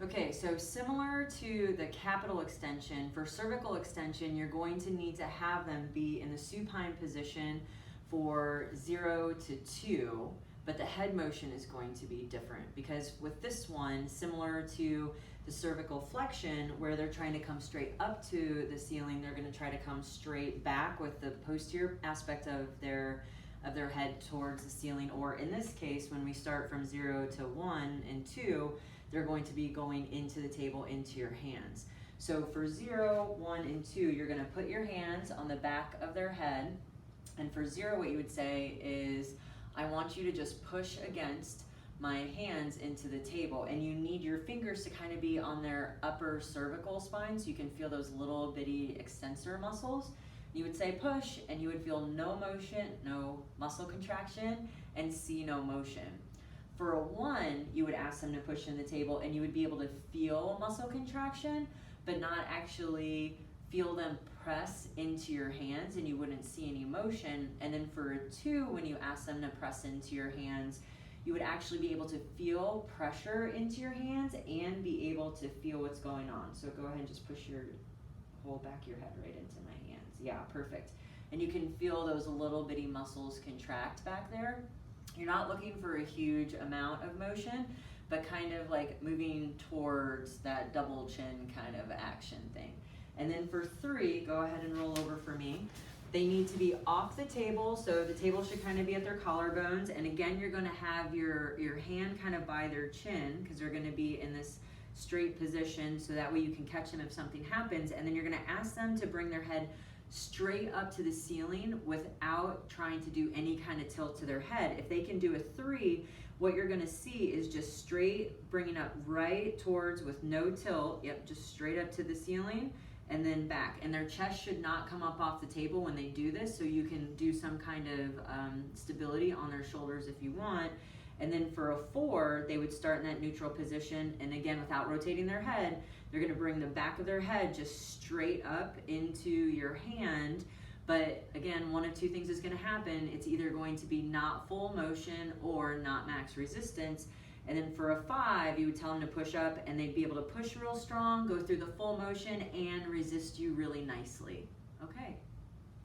Okay, so similar to the capital extension, for cervical extension, you're going to need to have them be in the supine position for 0 to 2, but the head motion is going to be different because with this one, similar to the cervical flexion, where they're trying to come straight up to the ceiling, they're going to try to come straight back with the posterior aspect of their head towards the ceiling, or in this case, when we start from 0 to 1 and 2, they're going to be going into the table, into your hands. So for 0, 1, and 2, you're going to put your hands on the back of their head. And for 0, what you would say is, I want you to just push against my hands into the table. And you need your fingers to kind of be on their upper cervical spine so you can feel those little bitty extensor muscles. You would say push, and you would feel no motion, no muscle contraction, and see no motion. For a 1, you would ask them to push in the table, and you would be able to feel muscle contraction, but not actually feel them press into your hands, and you wouldn't see any motion. And then for a 2, when you ask them to press into your hands, you would actually be able to feel pressure into your hands and be able to feel what's going on. So go ahead and just push your whole back of your head right into my hands. Yeah, perfect. And you can feel those little bitty muscles contract back there. You're not looking for a huge amount of motion, but kind of like moving towards that double chin kind of action thing. And then for 3, go ahead and roll over for me. They need to be off the table, so the table should kind of be at their collarbones. And again, you're going to have your hand kind of by their chin because they're going to be in this straight position, so that way you can catch them if something happens. And then you're going to ask them to bring their head straight up to the ceiling without trying to do any kind of tilt to their head. If they can do a 3, what you're going to see is just straight, bringing up right towards with no tilt. Yep, just straight up to the ceiling and then back. And their chest should not come up off the table when they do this, so you can do some kind of stability on their shoulders if you want. And then for a 4, they would start in that neutral position, and again, without rotating their head, they're going to bring the back of their head just straight up into your hand. But again, one of 2 things is going to happen. It's either going to be not full motion or not max resistance. And then for a 5, you would tell them to push up, and they'd be able to push real strong, go through the full motion, and resist you really nicely. Okay.